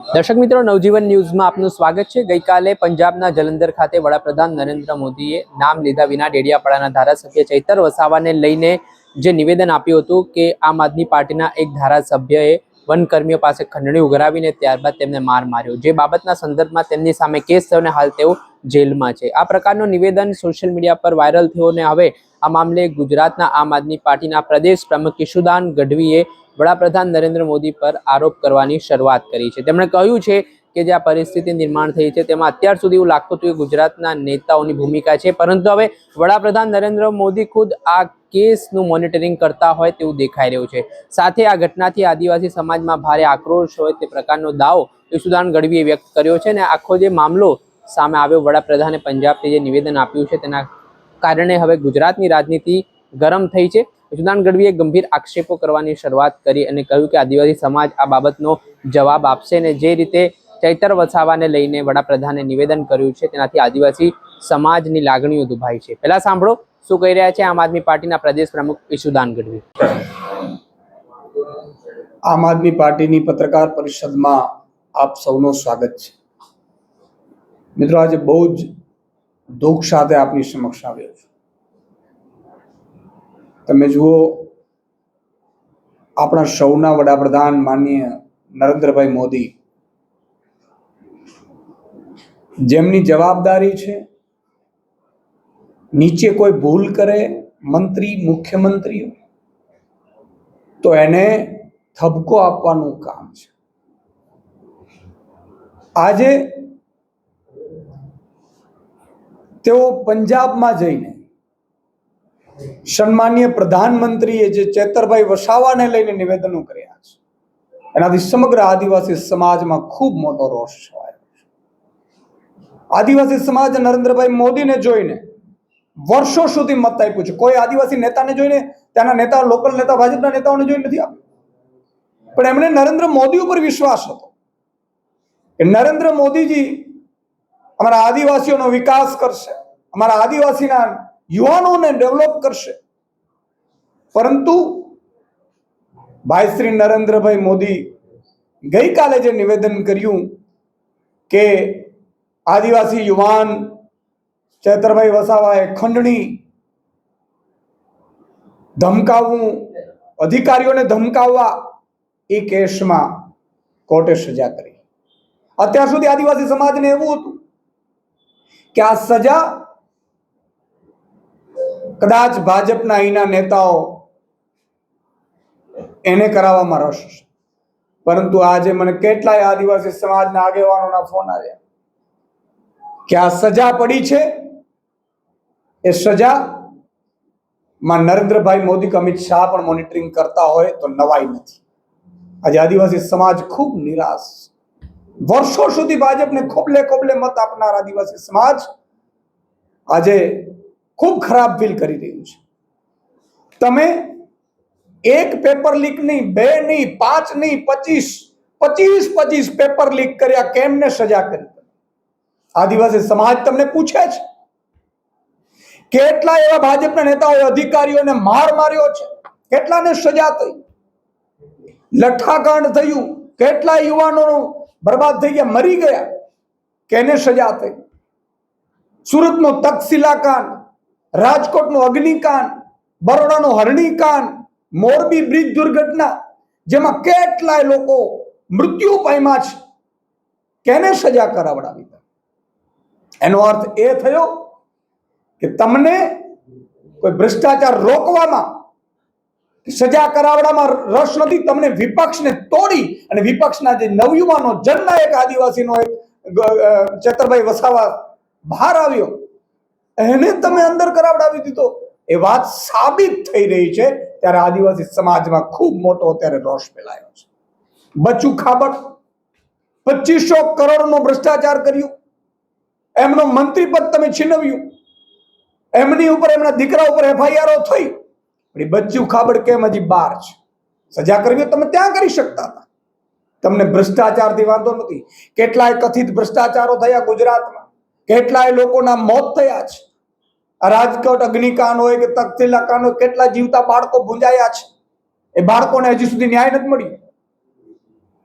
દર્શક મિત્રો, નવજીવન ન્યૂઝમાં આપનું સ્વાગત છે। ગઈકાલે પંજાબના જલંધર ખાતે વડાપ્રધાન નરેન્દ્ર મોદીએ નામ લીધા વિના ડેડિયાપાડાના ધારાસભ્ય ચૈતર વસાવાને લઈને જે નિવેદન આપ્યું હતું કે આમ આદમી પાર્ટીના એક ધારાસભ્યએ વનકર્મીઓ પાસે ખંડણી ઉઘરાવીને ત્યારબાદ તેમને માર માર્યો, જે બાબતના સંદર્ભમાં તેમની સામે કેસ થયો અને હાલ તેઓ જેલમાં છે। આ પ્રકારનું નિવેદન સોશિયલ મીડિયા પર વાયરલ થયું અને હવે આ મામલે ગુજરાતના આમ આદમી પાર્ટીના પ્રદેશ પ્રમુખ ઈશુદાન ગઢવીએ વડાપ્રધાન નરેન્દ્ર મોદી પર આરોપ કરવાની શરૂઆત કરી છે। તેમણે કહ્યું છે કે જે આ પરિસ્થિતિ નિર્માણ થઈ છે તેમાં અત્યાર સુધી એવું લાગતું હતું કે ગુજરાતના નેતાઓની ભૂમિકા છે, પરંતુ હવે વડાપ્રધાન નરેન્દ્ર મોદી ખુદ આ કેસનું મોનિટરિંગ કરતા હોય તેવું દેખાઈ રહ્યું છે। સાથે આ ઘટનાથી આદિવાસી સમાજમાં ભારે આક્રોશ હોય તે પ્રકારનો દાવો ઈશુદાન ગઢવીએ વ્યક્ત કર્યો છે અને આખો જે મામલો સામે આવ્યો, વડાપ્રધાને પંજાબથી જે નિવેદન આપ્યું છે તેના કારણે હવે ગુજરાતની રાજનીતિ ગરમ થઈ છે। ઈશુદાન ગઢવીએ ગંભીર આક્ષેપો કરવાની શરૂઆત કરી અને કહ્યું કે આદિવાસી સમાજ આ બાબતનો જવાબ આપશે અને જે રીતે ચૈતર વસાવાને લઈને વડાપ્રધાને નિવેદન કર્યું છે તેનાથી આદિવાસી સમાજની લાગણીઓ દુભાઈ છે। પહેલા સાંભળો શું કહી રહ્યા છે આમ આદમી પાર્ટીના પ્રદેશ પ્રમુખ ઈશુદાન ગઢવી। આમ આદમી પાર્ટીની પત્રકાર પરિષદમાં આપ સૌનું સ્વાગત છે। મિત્રો, આજે બહુ જ દુઃખ સાથે આપની સમક્ષ આવ્યો છું। તમે જુઓ, આપણા સૌના વડાપ્રધાન માનનીય નરેન્દ્રભાઈ મોદી, જેમની જવાબદારી છે નીચે કોઈ ભૂલ કરે મંત્રી મુખ્યમંત્રીઓ તો એને ઠપકો આપવાનું કામ છે। આજે તેઓ પંજાબમાં જઈને સન્માનીય પ્રધાનમંત્રીએ જે ચેતરભાઈ વસાવાને લઈને નિવેદનો કર્યા છે એનાથી સમગ્ર આદિવાસી સમાજમાં ખૂબ મોટો રોષ છવાયો છે। આદિવાસી સમાજ નરેન્દ્રભાઈ મોદીને જોઈને વર્ષો સુધી મત આપ્યું છે। કોઈ આદિવાસી નેતાને જોઈને, ત્યાંના નેતા, લોકલ નેતા, ભાજપના નેતાઓને જોઈને નથી આપ્યું, પણ એમણે નરેન્દ્ર મોદી ઉપર વિશ્વાસ હતો કે નરેન્દ્ર મોદીજી અમારા આદિવાસીઓનો વિકાસ કરશે, અમારા આદિવાસીના યુવાનોને ડેવલપ કરશે। પરંતુ ભાઈ શ્રી નરેન્દ્રભાઈ મોદી ગઈકાલે જે નિવેદન કર્યું કે આદિવાસી યુવાન ચેતરભાઈ વસાવાએ ખંડણી, ધમકાવવું, અધિકારીઓને ધમકાવવા, એ કેસમાં કોર્ટે સજા કરી। અત્યાર સુધી આદિવાસી સમાજને એવું હતું કે આ સજા કદાચ ભાજપના અહીંના નેતાઓ એને કરાવવામાં રસ હશે, પરંતુ આજે મને કેટલાય આદિવાસી સમાજના આગેવાનોના ફોન આવ્યા કે આ સજા પડી છે, એ સજામાં નરેન્દ્રભાઈ મોદી કે અમિત શાહ પણ મોનિટરિંગ કરતા હોય તો નવાઈ નથી। આજે આદિવાસી સમાજ ખૂબ નિરાશ, વર્ષો સુધી ભાજપને ખોબલે ખોબલે મત આપનાર આદિવાસી સમાજ આજે ખૂબ ખરાબ ફીલ કરી રહ્યું છે। તમે એક પેપર લીક નહીં, બે નહીં, 5 નહીં, 25 પેપર લીક કર્યા, કેમને સજા કરી? આદિવાસી સમાજ તમને પૂછે છે। કેટલા એવા ભાજપના નેતાઓ અધિકારીઓને માર માર્યો છે, કેટલાને સજા થઈ, લઠ્ઠાકાંડ થયું, કેટલા યુવાનો બરબાદ થઈ ગયા, મરી ગયા, કેને સજા થઈ? સુરતનો તક્ષશિલા કાંડ, રાજકોટનો અગ્નિકાંડ, બરોડાનો હરણીકાંડ, મોરબી બ્રિજ દુર્ઘટના, જેમાં કેટલાય લોકો મૃત્યુ પામ્યા છે, કેને સજા કરાવડાવી? એનો અર્થ એ થયો કે તમને કોઈ ભ્રષ્ટાચાર રોકવામાં, સજા કરાવવામાં રસ નથી। તમને વિપક્ષને તોડી અને વિપક્ષના જે નવયુવાનો, જનનાયક આદિવાસીનો એક ચેતરભાઈ વસાવા બહાર આવ્યો, એને તમે અંદર કરાવડાવી દીધો। એ વાત સાબિત થઈ રહી છે, ત્યારે આદિવાસી સમાજમાં ખૂબ મોટો અત્યારે રોષ ફેલાયો છે। બચુ ખાબડ 2500 કરોડનો ભ્રષ્ટાચાર કર્યું, એમનો મંત્રી પદ તમે છીનવ્યું, એમની ઉપર, એમના દીકરા ઉપર FIR થઈ, પણ બચ્ચુ ખાબડ કેમ હજી બહાર છે? સજા કરવી તમે ત્યાં કરી શકતા હતા। તમને ભ્રષ્ટાચારથી વાંધો નથી। કેટલાય કથિત ભ્રષ્ટાચારો થયા ગુજરાતમાં, કેટલાય લોકોના મોત થયા છે। રાજકોટ અગ્નિકાંડ હોય કે તક્ષશિલા કાંડ હોય, કેટલા જીવતા બાળકો ભૂંજાયા છે, એ બાળકોને હજી સુધી ન્યાય નથી મળ્યો,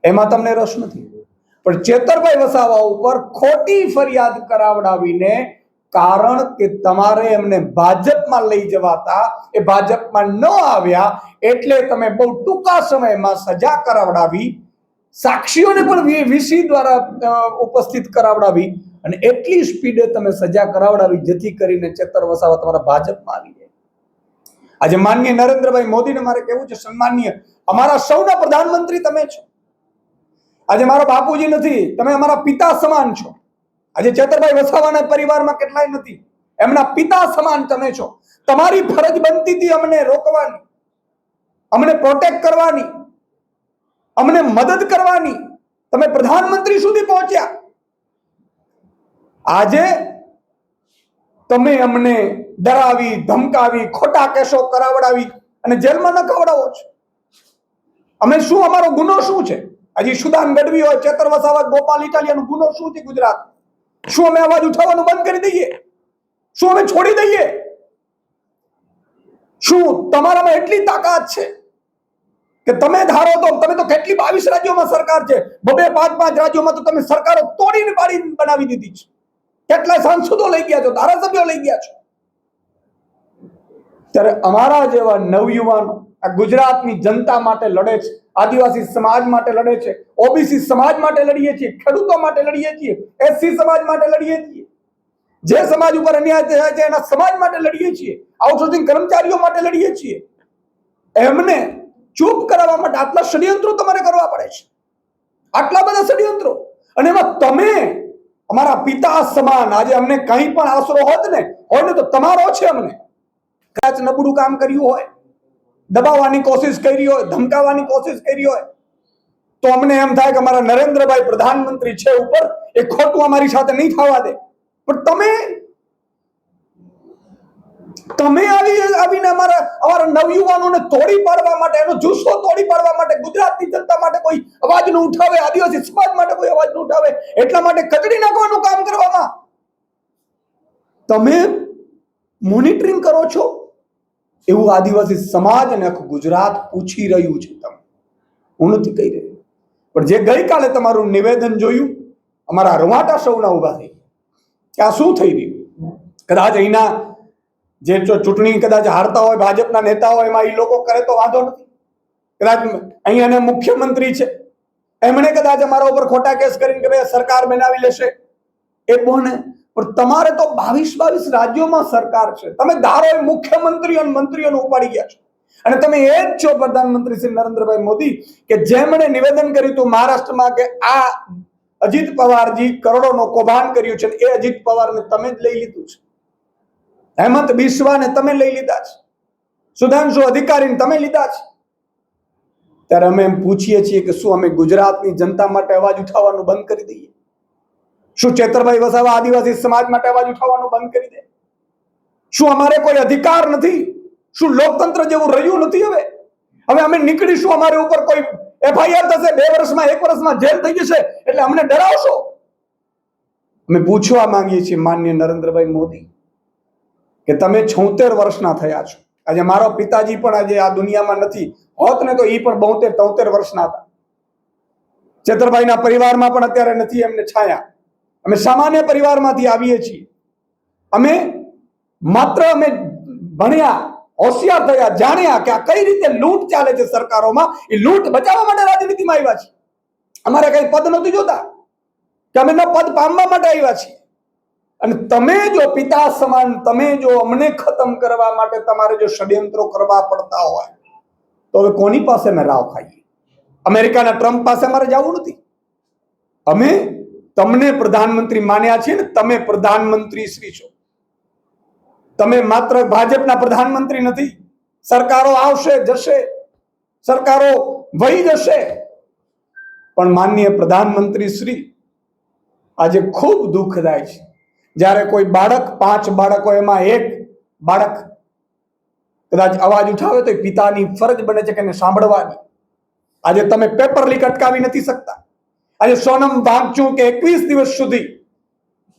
એમાં તમને રસ નથી। પણ ચેતરભાઈ વસાવા ઉપર ખોટી ફરિયાદ કરાવડાવીને, કારણ કે તમારે એમને ભાજપમાં લઈ જવાતા, એ ભાજપમાં ન આવ્યા એટલે તમે બહુ ટૂંકા સમયમાં સજા કરાવડાવી, સાક્ષીઓને પણ વીસી દ્વારા ઉપસ્થિત કરાવડાવી અને એટલી સ્પીડે તમે સજા કરાવડાવી જેથી કરીને ચેતર વસાવા તમારા ભાજપમાં આવી જાય. આજે માનનીય નરેન્દ્રભાઈ મોદીને મારે કહેવું છે, સન્માનીય અમારા સૌના પ્રધાનમંત્રી તમે છો. આજે મારો બાપુજી નથી, તમે અમારા પિતા સમાન છો. આજે ચેતરભાઈ વસાવાના પરિવારમાં કેટલાય નથી, એમના પિતા સમાન તમે છો. તમારી ફરજ બનતી હતી અમને રોકવાની, અમને પ્રોટેક્ટ કરવાની, અમને મદદ કરવાની. તમે પ્રધાનમંત્રી સુધી પહોંચ્યા. આજે તમે અમને ડરાવી, ધમકાવી, ખોટા કેસો કરાવડાવી અને જેલમાં ન કવડાવો છો. અમે શું, અમારો ગુનો શું છે? હજી સુદાન ગઢવી હોય, ચેતર વસાવા, ગોપાલ ઇટાલિયાનો ગુનો શું છે ગુજરાત? શું અમે અવાજ ઉઠાવવાનું બંધ કરી દઈએ? શું અમે છોડી દઈએ? શું તમારામાં એટલી તાકાત છે કે તમે ધારો તો, તમે તો કેટલી 22 રાજ્યોમાં સરકાર છે, 2-5 રાજ્યોમાં તો તમે સરકારો તોડીને પાડીને બનાવી દીધી છે. કેટલા સાંસદો લઈ ગયા છો, ધારાસભ્યો લઈ ગયા છો. ત્યારે અમારા જેવા નવયુવાનો આ ગુજરાતની જનતા માટે લડે છે, આદિવાસી સમાજ માટે લડે છે, ઓબીસી સમાજ માટે લડીએ છીએ, ખેડૂતો માટે લડીએ છીએ, એસસી સમાજ માટે લડીએ છીએ, જે સમાજ ઉપર અન્યાય થાય છે એના સમાજ માટે લડીએ છીએ, આઉટસોર્સિંગ કર્મચારીઓ માટે લડીએ છીએ. એમને ચૂપ કરાવવા માટે આટલા ષડયંત્રો તમારે કરવા પડે છે, આટલા બધા ષડયંત્રો. અને એમાં તમે અમારા પિતા સમાન, આજે અમને કંઈ પણ આશરો હોત ને હોય ને તો તમારો છે. અમને કદાચ નબળું કામ કર્યું હોય, દબાવવાની કોશિશ કરી હોય, ધમકાવવાની કોશિશ કરી હોય, તો અમને એમ થાય કે અમારા નરેન્દ્રભાઈ પ્રધાનમંત્રી છે ઉપર, એ ખોટું અમારી સાથે નહીં થવા દે. પણ તમે આવીને અમારા નવયુવાનોને તોડી પાડવા માટે, એનો જુસ્સો તોડી પાડવા માટે, ગુજરાતની જનતા માટે કોઈ અવાજ ન ઉઠાવે, આદિવાસી સમાજ માટે કોઈ અવાજ ન ઉઠાવે, એટલા માટે કચડી નાખવાનું કામ કરવામાં તમે મોનિટરિંગ કરો છો. એવું આદિવાસી સમાજ અને આખું ગુજરાત પૂછી રહ્યું છે. તમે, હું નથી કહી રહ્યો, પણ જે ગઈકાલે તમારું નિવેદન જોયું, અમારા રૂવાટા સૌના ઉભા થઈ કે આ શું થઈ રહ્યું. કદાચ અહીંના જે ચૂંટણી કદાચ હારતા હોય ભાજપના નેતાઓ, એમાં એ લોકો કરે તો વાંધો નથી. કદાચ અહીંયાના મુખ્યમંત્રી છે, એમણે કદાચ અમારા ઉપર ખોટા કેસ કરીને કે ભાઈ સરકાર બનાવી લેશે, એ બને. પણ તમારે તો 22 રાજ્યોમાં સરકાર છે. તમે ધારો એ મુખ્યમંત્રી અને મંત્રીઓને ઉપાડી ગયા છો. અને તમે એ જ છો પ્રધાનમંત્રી શ્રી નરેન્દ્રભાઈ મોદી કે જેમણે નિવેદન કર્યું હતું મહારાષ્ટ્રમાં કે આ અજીત પવારજી કરોડોનો કૌભાંડ કર્યું છે, એ અજીત પવારને તમે જ લઈ લીધું છે. હેમંત બિસ્વાને તમે લઈ લીધા છે, સુધાંશુ અધિકારીને તમે લીધા છે. ત્યારે અમે એમ પૂછીએ છીએ કે શું અમે ગુજરાતની જનતા માટે અવાજ ઉઠાવવાનું બંધ કરી દઈએ? શું ચેતરભાઈ વસાવા આદિવાસી સમાજ માટે અવાજ ઉઠાવવાનું બંધ કરી દે? શું અમારે કોઈ અધિકાર નથી? શું લોકતંત્ર જેવું રહ્યું નથી? હવે અમે નીકળીશું, અમારે ઉપર કોઈ એફઆઈઆર થશે, 2 વર્ષમાં 1 વર્ષમાં જેલ થઈ જશે એટલે અમને ડરાવશો? અમે પૂછવા માંગીએ છીએ માનનીય નરેન્દ્રભાઈ મોદી કે તમે 76 વર્ષના થયા છો. આજે મારો પિતાજી પણ આજે આ દુનિયામાં નથી હોત ને તો એ પણ 72-73 વર્ષના હતા. ચેતરભાઈના પરિવારમાં પણ અત્યારે નથી એમને છાયા. અમે સામાન્ય પરિવારમાંથી આવીએ છીએ. અમે ભણ્યા, હોશિયાર થયા, જાણ્યા કે આ કઈ રીતે લૂંટ ચાલે છે સરકારોમાં. એ લૂંટ બચાવવા માટે રાજનીતિમાં આવ્યા છે. અમારે કઈ પદ નથી જોતા કે અમે પદ પામવા માટે આવ્યા છીએ. અને તમે જો પિતા સમાન, તમે જો અમને ખતમ કરવા માટે તમારે જો ષડયંત્રો કરવા પડતા હોય તો હવે કોની પાસે અમે રાવ ખાઈએ? અમેરિકાના ટ્રમ્પ પાસે અમારે જવું નથી. અમે તમને પ્રધાનમંત્રી માન્યા છે ને, તમે પ્રધાનમંત્રી શ્રી છો. તમે માત્ર ભાજપના પ્રધાનમંત્રી નથી. સરકારો આવશે જશે, સરકારો વહી જશે, પણ માનનીય પ્રધાનમંત્રી શ્રી, આજે ખૂબ દુઃખદાય છે જ્યારે કોઈ બાળક, 5 બાળકો, એમાં એક બાળક કદાચ અવાજ ઉઠાવે તો પિતાની ફરજ બને છે કે એને સાંભળવાની. આજે તમે પેપર લીક અટકાવી નથી શકતા. આજે સોનમ વાંગચુક કે 21 દિવસ સુધી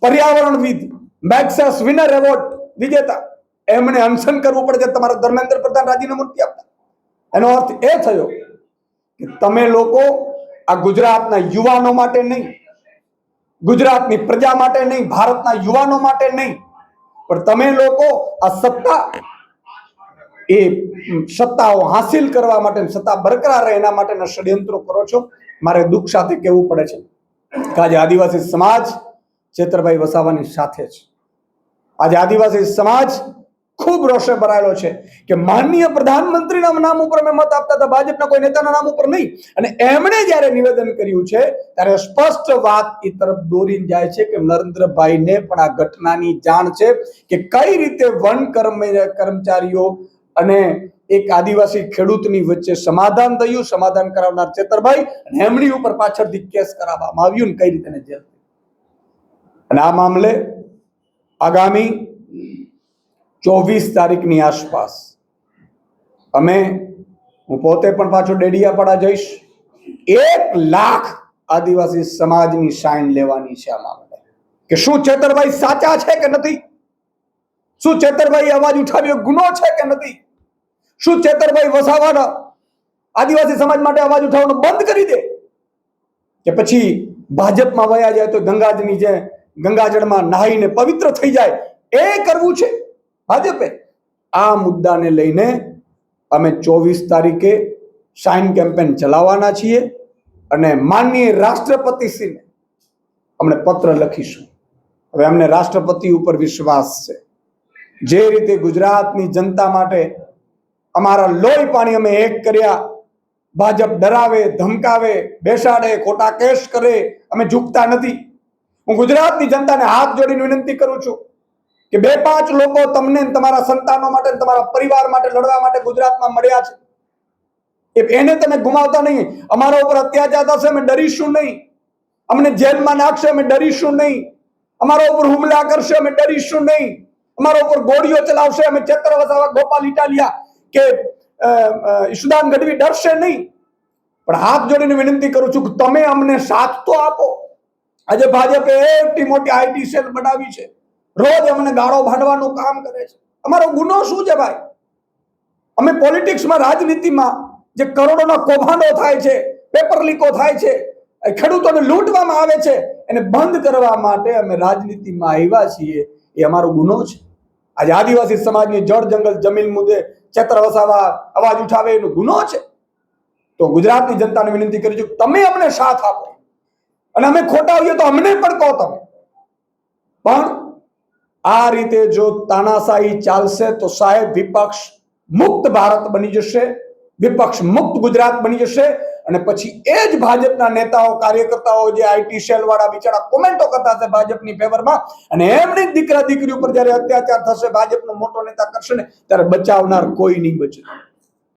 પર્યાવરણવિદ, મેક્સેસ વિનર એવોર્ડ વિજેતા, એમણે અનશન કરવું પડે છે તમારા ધર્મેન્દ્ર પ્રધાન રાજીનામું નથી આપતા. એનો અર્થ એ થયો કે તમે લોકો આ ગુજરાતના યુવાનો માટે નહીં, ગુજરાતની પ્રજા માટે નહીં, ભારતના યુવાનો માટે નહીં, પણ તમે લોકો આ સત્તાઓ હાસિલ કરવા માટે, સત્તા બરકરાર રહે એના માટેના ષડયંત્રો કરો છો. મારે દુઃખ સાથે કહેવું પડે છે કે આજે આદિવાસી સમાજ ચેતરભાઈ વસાવાની સાથે છે. આજે આદિવાસી સમાજ ખૂબ રોષે ભરાયેલો છે કે માનનીય પ્રધાનમંત્રીના નામ ઉપર અમે મત આપતા હતા, ભાજપના કોઈ નેતાના નામ ઉપર નહીં. અને એમણે જ્યારે નિવેદન કર્યું છે ત્યારે સ્પષ્ટ વાત એ તરફ દોરીને જાય છે કે નરેન્દ્રભાઈને પણ આ ઘટનાની જાણ છે કે કઈ રીતે વન કર્મચારીઓ અને એક આદિવાસી ખેડૂતની વચ્ચે સમાધાન થયું. સમાધાન કરાવનાર ચેતરભાઈ અને એમની ઉપર પાછળથી કેસ કરાવવામાં આવ્યું ને કઈ રીતે જેલ. અને આ મામલે આગામી 24 તારીખની આસપાસ હું પોતે પણ પાછો ડેડિયાપાડા જઈશ. 1 લાખ આદિવાસી સમાજની સાઈન લેવાની છે આ મામલે કે શું ચેતરભાઈ સાચા છે કે નથી, શું ચેતરભાઈ અવાજ ઉઠાવ્યો ગુનો છે કે નથી, શું ચેતરભાઈ વસાવાના આદિવાસી સમાજ માટે અવાજ ઉઠાવવાનું બંધ કરી દે કે પછી ભાજપમાં વયા જાય તો ગંગાજળની જે ગંગાજળમાં નહાઈને પવિત્ર થઈ જાય એ કરવું છે ભાજપે. આ મુદ્દાને લઈને અમે 24 તારીખે સાઇન કેમ્પેન ચલાવવાના છીએ અને માનનીય રાષ્ટ્રપતિશ્રીને અમને પત્ર લખીશું. હવે અમને રાષ્ટ્રપતિ ઉપર વિશ્વાસ છે. જે રીતે ગુજરાતની જનતા માટે અમારા લોહી પાણી અમે એક કર્યા, ભાજપ ડરાવે, ધમકાવે, બેસાડે, ખોટા કેસ કરે, અમે ઝૂકતા નથી. હું ગુજરાતની જનતાને હાથ જોડીને વિનંતી કરું છું કે 2-5 લોકો તમને તમારા સંતાનો માટે, તમારા પરિવાર માટે લડવા માટે ગુજરાતમાં મળ્યા છે, એને તમે ગુમાવતા નહીં. અમારા ઉપર અત્યાચાર થશે અમે ડરીશું નહીં, અમને જેલમાં નાખશે અમે ડરીશું નહીં, અમારા ઉપર હુમલા કરશે અમે ડરીશું નહીં, અમારા ઉપર ગોળીઓ ચલાવશે અમે ચેતર વસાવા, ગોપાલ ઇટાલિયા કે ઈશુદાન ગઢવી ડરશે નહીં. પણ હાથ જોડીને વિનંતી કરું છું કે તમે અમને સાથ તો આપો. આજે ભાજપે એટલી મોટી આઈટી સેલ બનાવી છે, રોજ અમને ગાળો ભાંડવાનું કામ કરે છે. અમારો ગુનો શું છે ભાઈ? અમે પોલિટિક્સમાં, રાજનીતિમાં જે કરોડોના કૌભાંડો થાય છે, પેપર લીકો થાય છે, ખેડૂતોને લૂંટવામાં આવે છે, એને બંધ કરવા માટે અમે રાજનીતિમાં આવ્યા છીએ. એ અમારો ગુનો છે. આજે આદિવાસી સમાજની જળ જંગલ જમીન મુદ્દે ચેતર વસાવા અવાજ ઉઠાવે એનો ગુનો છે. તો ગુજરાતની જનતાને વિનંતી કરી છું તમે અમને સાથ આપો અને અમે ખોટા હોઈએ તો અમને પણ કહો તમે. પણ આ રીતે જો તાનાશાહી ચાલશે તો સાહેબ વિપક્ષ મુક્ત ભારત બની જશે, વિપક્ષ મુક્ત ગુજરાત બની જશે. અને પછી એ જ ભાજપના નેતાઓ, કાર્યકર્તાઓ જે આઈટી સેલ વાળા બિચારા કોમેન્ટો કરતા હશે ભાજપની ફેવરમાં, અને એમની દીકરા દીકરી ઉપર જયારે અત્યાચાર થશે, ભાજપનો મોટો નેતા કરશે ને ત્યારે બચાવનાર કોઈ નહીં બચે.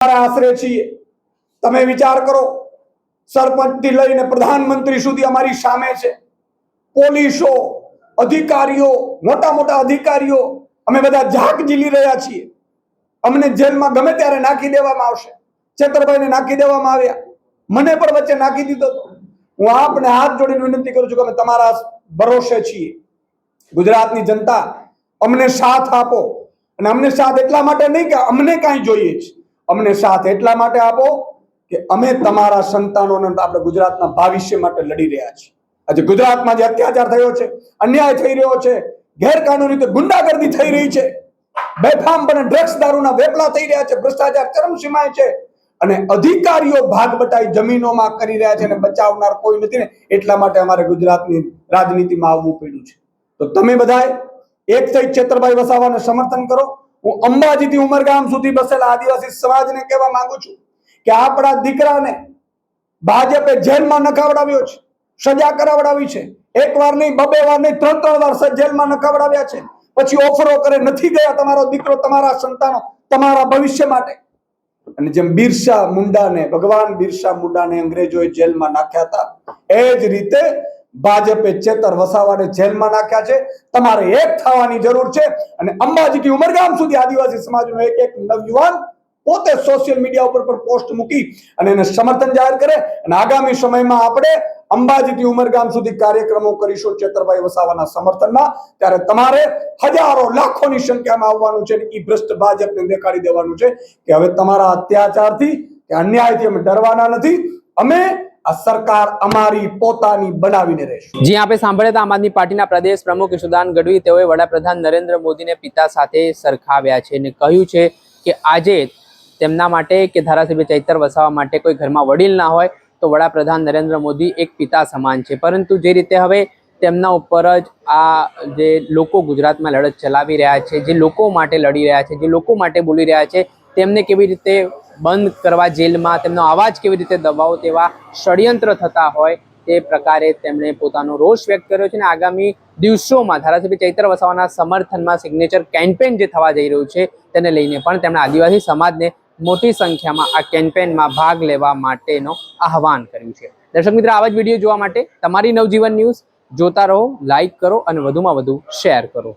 આશરે છીએ. તમે વિચાર કરો, સરપંચ થી લઈને પ્રધાનમંત્રી સુધી અમારી સામે છે. પોલીસો, અધિકારીઓ, મોટા મોટા અધિકારીઓ, અમે બધા ઝાક ઝીલી રહ્યા છીએ. અમને જેલમાં ગમે ત્યારે નાખી દેવામાં આવશે. ચેતરભાઈને નાખી દેવામાં આવ્યા, મને પણ વચ્ચે નાખી દીધો. હું આપને હાથ જોડીને વિનંતી કરું છું કે અમે તમારા ભરોસે છીએ. ગુજરાતની જનતા અમને સાથ આપો. અને અમને સાથ એટલા માટે નહીં કે અમને કાંઈ જોઈએ છે, અમને સાથ એટલા માટે આપો કે અમે તમારા સંતાનોને આપણે ગુજરાતના ભવિષ્ય માટે લડી રહ્યા છીએ. આજે ગુજરાતમાં જે અત્યાચાર થયો છે, અન્યાય થઈ રહ્યો છે, ગેરકાનૂની રીતે ગુંડાગર્દી થઈ રહી છે, બેફામપણે ડ્રગ્સ દારૂના વેપલા થઈ રહ્યા છે, ભ્રષ્ટાચાર ચરમસીમાએ છે, અને અધિકારીઓ ભાગ બટાઈ જમીનોમાં કરી રહ્યા છે અને બચાવનાર કોઈ નથી ને એટલા માટે અમારે ગુજરાતની રાજનીતિમાં આવવું પડ્યું છે. તો તમે બધાએ એક થઈ ચેતરભાઈ વસાવાને સમર્થન કરો. હું અંબાજીથી ઉમરગામ સુધી બસેલા આદિવાસી સમાજને કહેવા માંગુ છું કે આપણા દીકરાને ભાજપે જેલમાં નખાવડાવ્યો છે, સજા કરાવડાવી છે. 1 વાર નહીં, 2 વાર નહીં, 3 વાર જેલમાં નખાવડાવ્યા છે. પછી ઓફરો કરે નથી ગયા તમારો દીકરો, તમારા સંતાનો, તમારા ભવિષ્ય માટે. અને જેમ બિરસા મુંડાને, ભગવાન બિરસા મુંડાને અંગ્રેજોએ જેલમાં નાખ્યા હતા, એ જ રીતે ભાજપે ચેતર વસાવાને જેલમાં નાખ્યા છે. તમારે એક થવાની જરૂર છે. અને અંબાજીથી ઉમરગામ સુધી આદિવાસી સમાજનો એક નવયુવાન પોતે સોશિયલ મીડિયા ઉપર પણ પોસ્ટ મૂકી અને એને સમર્થન જાહેર કરે. અને આગામી સમયમાં આપણે અંબાજીથી ઉમરગામ સુધી કાર્યક્રમો કરીશું ચેતરભાઈ વસાવાના સમર્થનમાં. ત્યારે તમારે હજારો, લાખોની સંખ્યામાં આવવાનું છે. એ ભ્રષ્ટ ભાજપને દેખાડી દેવાનું છે કે હવે તમારા અત્યાચારથી કે અન્યાયથી અમે ડરવાના નથી. અમે આ સરકાર અમારી પોતાની બનાવીને રહેશે. જી આપે સાંભળ્યા હતા આમ આદમી પાર્ટીના પ્રદેશ પ્રમુખ ઈશુદાન ગઢવી. તેઓએ વડાપ્રધાન નરેન્દ્ર મોદીને પિતા સાથે સરખાવ્યા છે અને કહ્યું છે કે આજે તેમના માટે કે ધારાસભ્ય ચૈતર વસાવા માટે કોઈ ઘરમાં વડીલ ના હોય તો વડાપ્રધાન નરેન્દ્ર મોદી એક પિતા સમાન છે. પરંતુ જે રીતે હવે તેમના ઉપર જ આ જે લોકો ગુજરાતમાં લડત ચલાવી રહ્યા છે, જે લોકો માટે લડી રહ્યા છે, જે લોકો માટે બોલી રહ્યા છે, તેમને કેવી રીતે બંધ કરવા જેલમાં, તેમનો અવાજ કેવી રીતે દબાવો તેવા ષડયંત્ર થતા હોય તે પ્રકારે તેમણે પોતાનો રોષ વ્યક્ત કર્યો છે. અને આગામી દિવસોમાં ધારાસભ્ય ચૈતર વસાવાના સમર્થનમાં સિગ્નેચર કેમ્પેન જે થવા જઈ રહ્યું છે તેને લઈને પણ તેમણે આદિવાસી સમાજને મોટી સંખ્યામાં આ કેમ્પેનમાં ભાગ લેવા માટેનો આહવાન કર્યું છે. દર્શક મિત્રો, આવા જ વિડીયો જોવા માટે તમારી નવજીવન ન્યૂઝ જોતા રહો, લાઈક કરો અને વધુમાં વધુ શેર કરો.